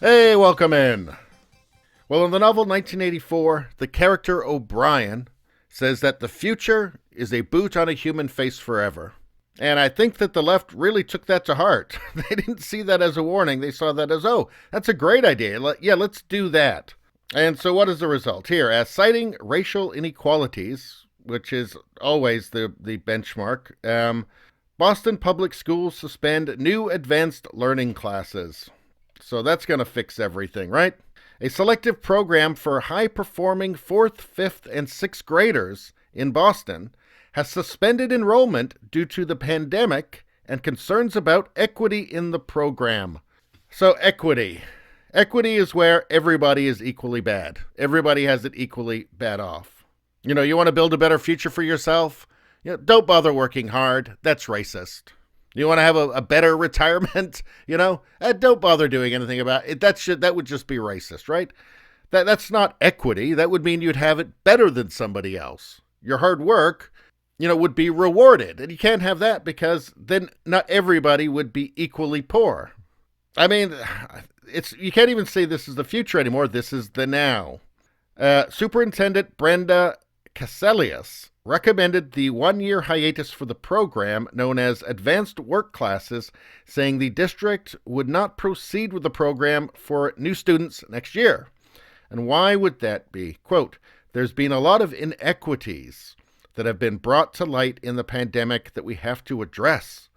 Hey, welcome in. Well, in the novel 1984, the character O'Brien says that the future is a boot on a human face forever. And I think that the left really took that to heart. They didn't see that as a warning. They saw that as, oh, that's a great idea. Let's do that. And so what is the result? Here, as citing racial inequalities, which is always the benchmark, Boston Public Schools suspend new advanced learning classes. So that's going to fix everything, right? A selective program for high-performing 4th, 5th, and 6th graders in Boston has suspended enrollment due to the pandemic and concerns about equity in the program. So equity. Equity is where everybody is equally bad. Everybody has it equally bad off. You want to build a better future for yourself? Don't bother working hard. That's racist. You want to have a better retirement? Don't bother doing anything about it. That would just be racist, right? That's not equity. That would mean you'd have it better than somebody else. Your hard work, would be rewarded. And you can't have that because then not everybody would be equally poor. I mean, you can't even say this is the future anymore. This is the now. Superintendent Brenda Caselius recommended the one-year hiatus for the program known as Advanced Work Classes, saying the district would not proceed with the program for new students next year. And why would that be? Quote, there's been a lot of inequities that have been brought to light in the pandemic that we have to address.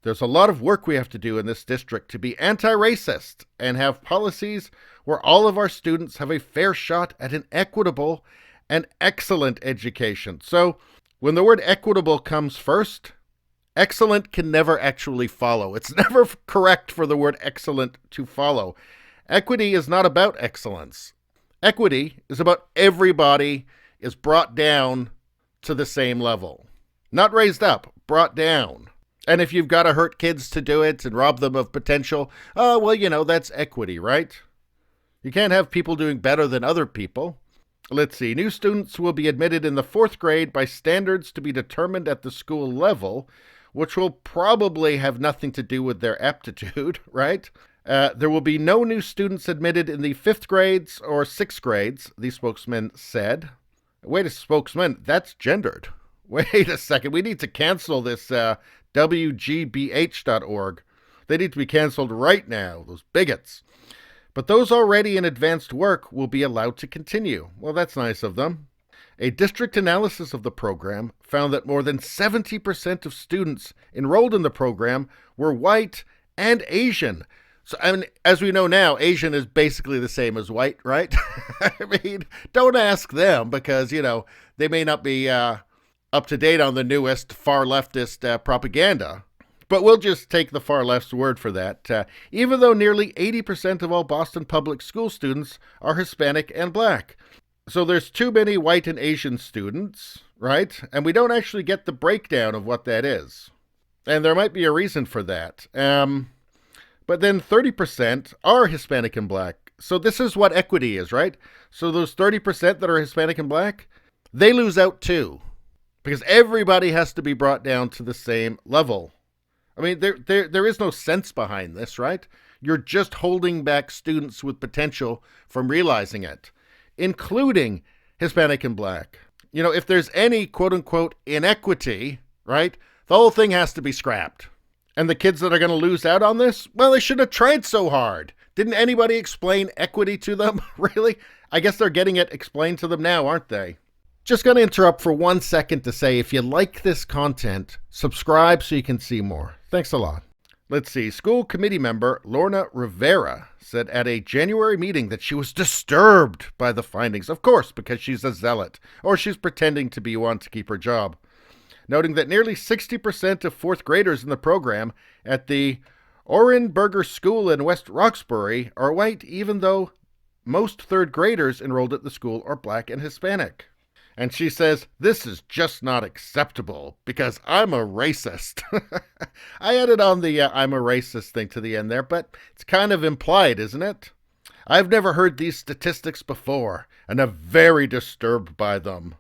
There's a lot of work we have to do in this district to be anti-racist and have policies where all of our students have a fair shot at an equitable and excellent education. So when the word equitable comes first, excellent can never actually follow. It's never correct for the word excellent to follow. Equity is not about excellence. Equity is about everybody is brought down to the same level. Not raised up, brought down. And if you've got to hurt kids to do it and rob them of potential, that's equity, right? You can't have people doing better than other people. Let's see. New students will be admitted in the 4th grade by standards to be determined at the school level, which will probably have nothing to do with their aptitude, right? There will be no new students admitted in the 5th grades or 6th grades, the spokesman said. Wait a spokesman, that's gendered. Wait a second. We need to cancel this WGBH.org. They need to be canceled right now, those bigots. But those already in advanced work will be allowed to continue. Well, that's nice of them. A district analysis of the program found that more than 70% of students enrolled in the program were white and Asian. So, as we know now, Asian is basically the same as white, right? Don't ask them because, they may not be up to date on the newest far leftist propaganda. But we'll just take the far left's word for that. Even though nearly 80% of all Boston public school students are Hispanic and black. So there's too many white and Asian students, right? And we don't actually get the breakdown of what that is. And there might be a reason for that. But then 30% are Hispanic and black. So this is what equity is, right? So those 30% that are Hispanic and black, they lose out too. Because everybody has to be brought down to the same level. There is no sense behind this, right? You're just holding back students with potential from realizing it, including Hispanic and black. If there's any quote-unquote inequity, right, the whole thing has to be scrapped. And the kids that are going to lose out on this, well, they shouldn't have tried so hard. Didn't anybody explain equity to them? Really? I guess they're getting it explained to them now, aren't they? Just going to interrupt for 1 second to say if you like this content, subscribe so you can see more. Thanks a lot. Let's see. School committee member Lorna Rivera said at a January meeting that she was disturbed by the findings, of course, because she's a zealot, or she's pretending to be one to keep her job, noting that nearly 60% of 4th graders in the program at the Orenburger School in West Roxbury are white, even though most 3rd graders enrolled at the school are black and Hispanic. And she says, this is just not acceptable because I'm a racist. I added on the I'm a racist thing to the end there, but it's kind of implied, isn't it? I've never heard these statistics before, and I'm very disturbed by them.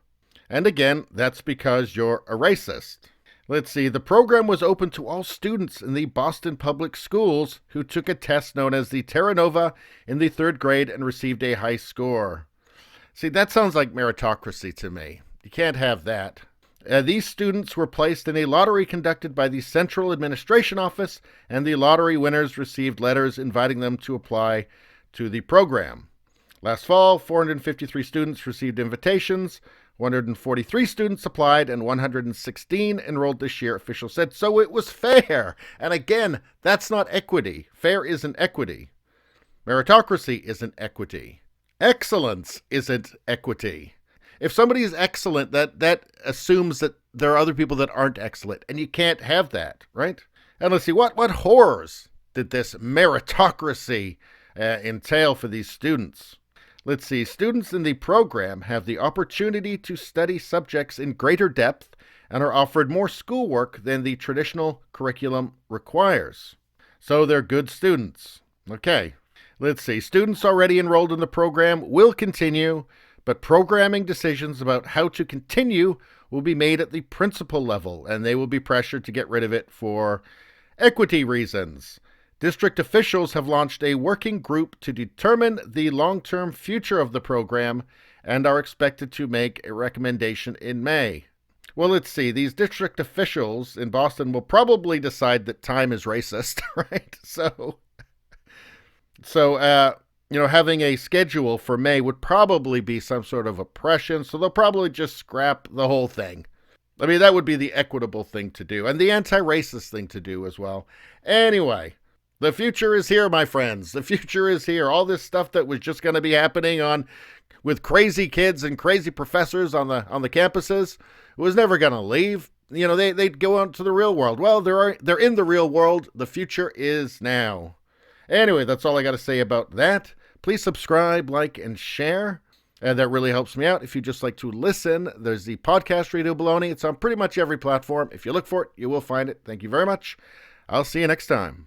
And again, that's because you're a racist. Let's see. The program was open to all students in the Boston Public Schools who took a test known as the Terra Nova in the 3rd grade and received a high score. See, that sounds like meritocracy to me. You can't have that. These students were placed in a lottery conducted by the Central Administration Office, and the lottery winners received letters inviting them to apply to the program. Last fall, 453 students received invitations, 143 students applied, and 116 enrolled this year, officials said. So it was fair. And again, that's not equity. Fair isn't equity. Meritocracy isn't equity. Excellence isn't equity. If somebody is excellent, that assumes that there are other people that aren't excellent, and you can't have that, right? And let's see, what horrors did this meritocracy entail for these students? Let's see, students in the program have the opportunity to study subjects in greater depth and are offered more schoolwork than the traditional curriculum requires. So they're good students. Okay, let's see, students already enrolled in the program will continue, but programming decisions about how to continue will be made at the principal level, and they will be pressured to get rid of it for equity reasons. District officials have launched a working group to determine the long-term future of the program and are expected to make a recommendation in May. Well, let's see. These district officials in Boston will probably decide that time is racist, right? So having a schedule for May would probably be some sort of oppression, so they'll probably just scrap the whole thing. I mean, that would be the equitable thing to do, and the anti-racist thing to do as well. Anyway, the future is here, my friends. The future is here. All this stuff that was just going to be happening with crazy kids and crazy professors on the campuses was never going to leave. They'd go out to the real world. Well, they're in the real world. The future is now. Anyway, that's all I got to say about that. Please subscribe, like, and share. That really helps me out. If you just like to listen, there's the podcast Radio Baloney. It's on pretty much every platform. If you look for it, you will find it. Thank you very much. I'll see you next time.